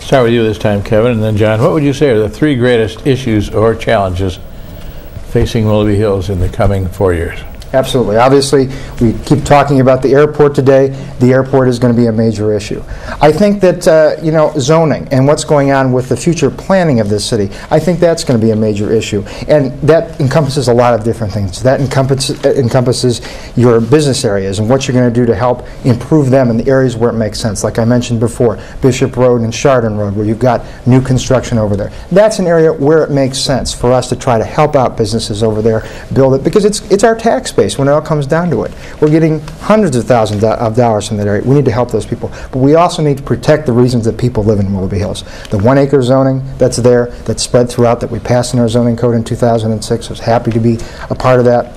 Start with you this time, Kevin, and then John. What would you say are the three greatest issues or challenges facing Willoughby Hills in the coming 4 years? Absolutely. Obviously, we keep talking about the airport today. The airport is going to be a major issue. I think that, zoning and what's going on with the future planning of this city, I think that's going to be a major issue. And that encompasses a lot of different things. That encompasses your business areas and what you're going to do to help improve them in the areas where it makes sense. Like I mentioned before, Bishop Road and Chardon Road, where you've got new construction over there. That's an area where it makes sense for us to try to help out businesses over there, build it, because it's our tax base. When it all comes down to it, we're getting hundreds of thousands of dollars from that area. We need to help those people, but we also need to protect the reasons that people live in Willoughby Hills. The 1 acre zoning that's there, that's spread throughout, that we passed in our zoning code in 2006. I was happy to be a part of that.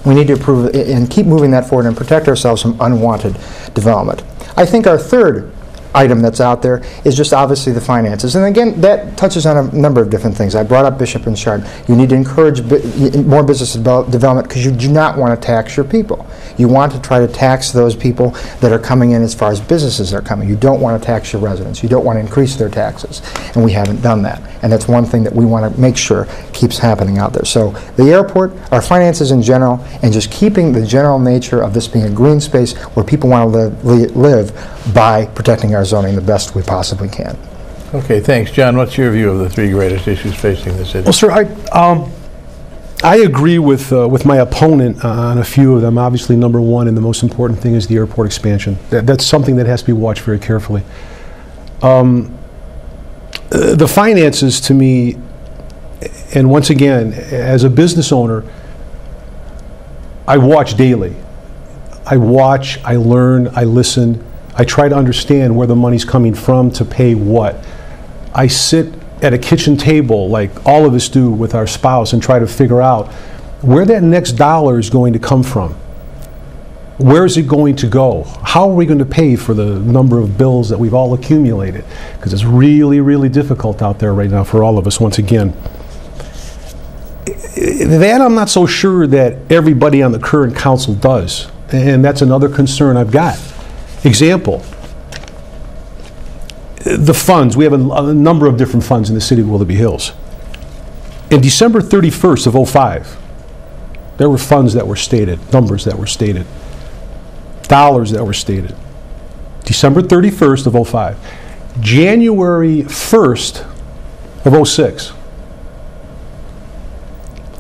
We need to improve and keep moving that forward and protect ourselves from unwanted development. I think our third item that's out there is just obviously the finances. And again, that touches on a number of different things. I brought up Bishop and Chardon. You need to encourage more business development because you do not want to tax your people. You want to try to tax those people that are coming in as far as businesses are coming. You don't want to tax your residents. You don't want to increase their taxes. And we haven't done that. And that's one thing that we want to make sure keeps happening out there. So the airport, our finances in general, and just keeping the general nature of this being a green space where people want to live by protecting our zoning the best we possibly can. Okay, thanks. John, what's your view of the three greatest issues facing the city? Well, sir, I agree with my opponent on a few of them. Obviously, number one and the most important thing is the airport expansion. That's something that has to be watched very carefully. The finances, to me, and once again, as a business owner, I watch daily. I watch, I learn, I listen. I try to understand where the money's coming from to pay what. I sit at a kitchen table, like all of us do with our spouse, and try to figure out where that next dollar is going to come from. Where is it going to go? How are we going to pay for the number of bills that we've all accumulated? Because it's really, really difficult out there right now for all of us, once again. That I'm not so sure that everybody on the current council does. And that's another concern I've got. Example, the funds. We have a number of different funds in the city of Willoughby Hills. In December 31st of 2005, there were funds that were stated, numbers that were stated, dollars that were stated. December 31st of 2005. January 1st of 2006,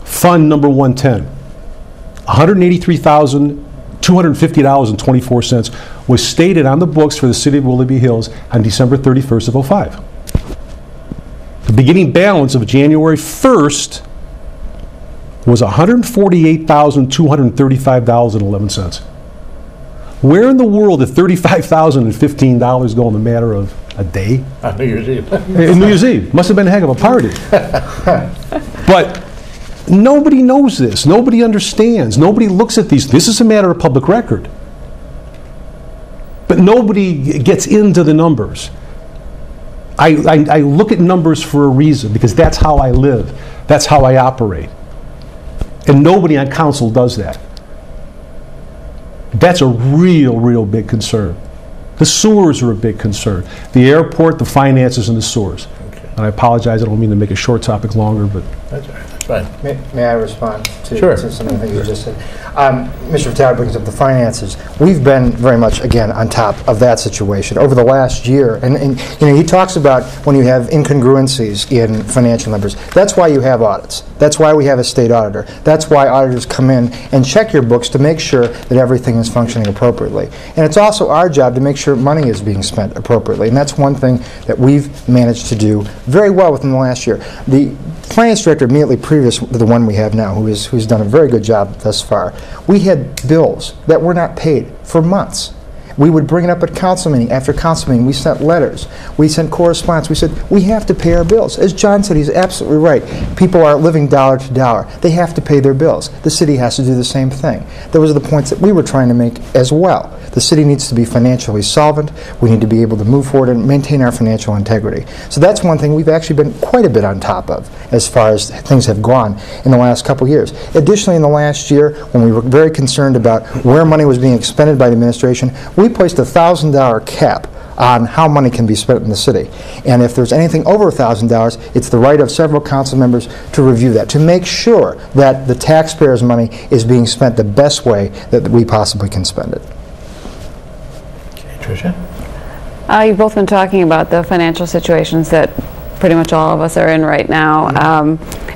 fund number 110, $183,250.24 was stated on the books for the city of Willoughby Hills on December 31st of 2005. The beginning balance of January 1st was $148,235.11. Where in the world did $35,015 go in the matter of a day? On New Year's Eve. In New Year's Eve. Must have been a heck of a party. But nobody knows this. Nobody understands. Nobody looks at these. This is a matter of public record. But nobody gets into the numbers. I look at numbers for a reason, because that's how I live. That's how I operate. And nobody on council does that. That's a real, real big concern. The sewers are a big concern. The airport, the finances, and the sewers. Okay. And I apologize, I don't mean to make a short topic longer, but... That's all right. Fine. May I respond to Sure. something that you just said? Mr. Vitale brings up the finances. We've been very much, again, on top of that situation over the last year. And he talks about when you have incongruencies in financial numbers. That's why you have audits. That's why we have a state auditor. That's why auditors come in and check your books to make sure that everything is functioning appropriately. And it's also our job to make sure money is being spent appropriately. And that's one thing that we've managed to do very well within the last year. The finance director immediately previous to the one we have now, who's done a very good job thus far, we had bills that were not paid for months. We would bring it up at council meeting. After council meeting, we sent letters. We sent correspondence. We said, we have to pay our bills. As John said, he's absolutely right. People are living dollar to dollar. They have to pay their bills. The city has to do the same thing. Those are the points that we were trying to make as well. The city needs to be financially solvent. We need to be able to move forward and maintain our financial integrity. So that's one thing we've actually been quite a bit on top of as far as things have gone in the last couple of years. Additionally, in the last year, when we were very concerned about where money was being expended by the administration, we placed a $1,000 cap on how money can be spent in the city. And if there's anything over $1,000, it's the right of several council members to review that, to make sure that the taxpayers' money is being spent the best way that we possibly can spend it. Okay, Tricia? You've both been talking about the financial situations that pretty much all of us are in right now.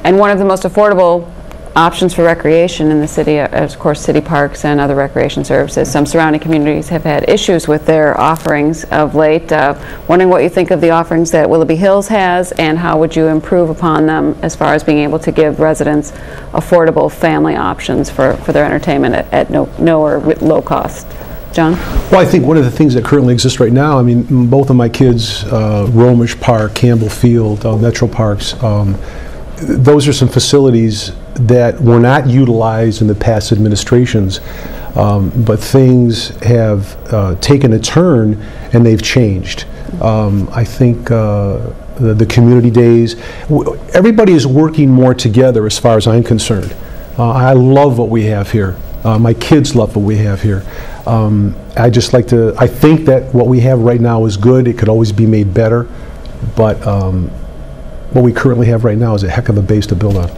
And one of the most affordable options for recreation in the city are, of course, city parks and other recreation services. Some surrounding communities have had issues with their offerings of late. Wondering what you think of the offerings that Willoughby Hills has, and how would you improve upon them as far as being able to give residents affordable family options for their entertainment at no or low cost. John? Well, I think one of the things that currently exists right now, I mean, both of my kids, Romish Park, Campbell Field, Metro Parks, those are some facilities that were not utilized in the past administrations, but things have taken a turn and they've changed. I think the community days, everybody is working more together as far as I'm concerned. I love what we have here. My kids love what we have here. I think that what we have right now is good. It could always be made better, but what we currently have right now is a heck of a base to build on.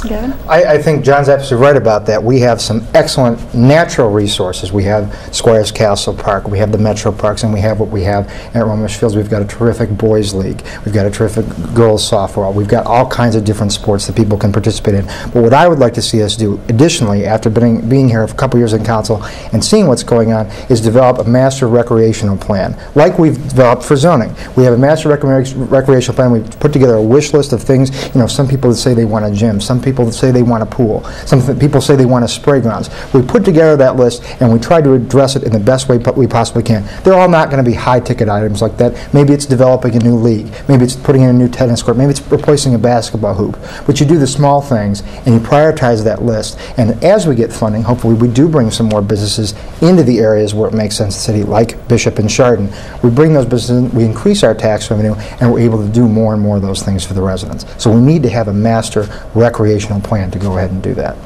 Gavin? I think John's absolutely right about that. We have some excellent natural resources. We have Squires Castle Park, we have the Metro Parks, and we have what we have at Romish Fields. We've got a terrific boys league. We've got a terrific girls softball. We've got all kinds of different sports that people can participate in. But what I would like to see us do, additionally, after being here for a couple years in council and seeing what's going on, is develop a master recreational plan, like we've developed for zoning. We have a master recreational plan. We've put together a wish list of things. You know, some people that say they want a gym, some people that say they want a pool, some people say they want a spray grounds. We put together that list and we try to address it in the best way we possibly can. They're all not going to be high-ticket items like that. Maybe it's developing a new league. Maybe it's putting in a new tennis court. Maybe it's replacing a basketball hoop. But you do the small things and you prioritize that list. And as we get funding, hopefully we do bring some more businesses into the areas where it makes sense in the city, like Bishop and Chardon. We bring those businesses in, we increase our tax revenue, and we're able to do more and more of those things for the residents. So we need to have a master recreational plan to go ahead and do that.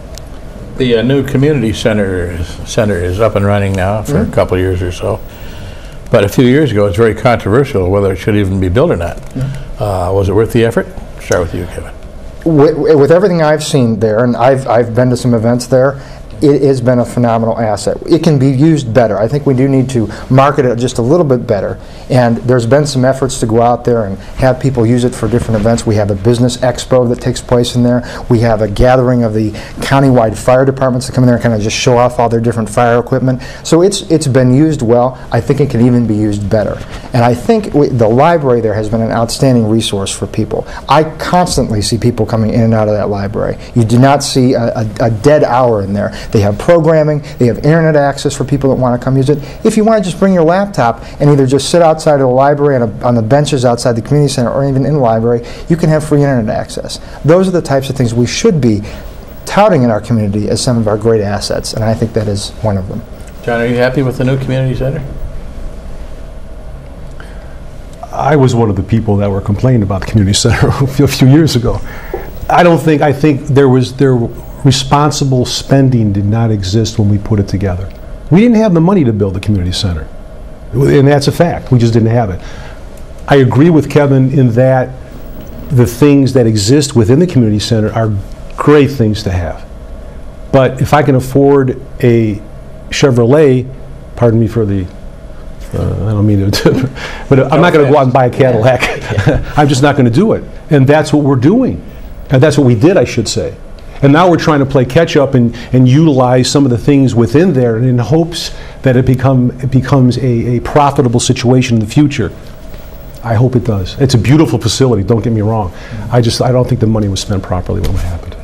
The new community center is up and running now for a couple of years or so. But a few years ago, it was very controversial whether it should even be built or not. Was it worth the effort? Start with you, Kevin. With everything I've seen there, and I've been to some events there, it has been a phenomenal asset. It can be used better. I think we do need to market it just a little bit better. And there's been some efforts to go out there and have people use it for different events. We have a business expo that takes place in there. We have a gathering of the countywide fire departments that come in there and kind of just show off all their different fire equipment. So it's been used well. I think it can even be used better. And I think the library there has been an outstanding resource for people. I constantly see people coming in and out of that library. You do not see a dead hour in there. They have programming, they have internet access for people that want to come use it. If you want to just bring your laptop and either just sit outside of the library on the benches outside the community center or even in the library, you can have free internet access. Those are the types of things we should be touting in our community as some of our great assets, and I think that is one of them. John, are you happy with the new community center? I was one of the people that were complaining about the community center a few years ago. I think responsible spending did not exist when we put it together. We didn't have the money to build the community center, and that's a fact. We just didn't have it. I agree with Kevin in that the things that exist within the community center are great things to have. But if I can afford a Chevrolet, pardon me for the, I don't mean to, but I'm not going to go out and buy a Cadillac. I'm just not going to do it. And that's what we're doing. And that's what we did, I should say. And now we're trying to play catch up and utilize some of the things within there in hopes that it becomes a profitable situation in the future. I hope it does. It's a beautiful facility, don't get me wrong. I don't think the money was spent properly when it happened.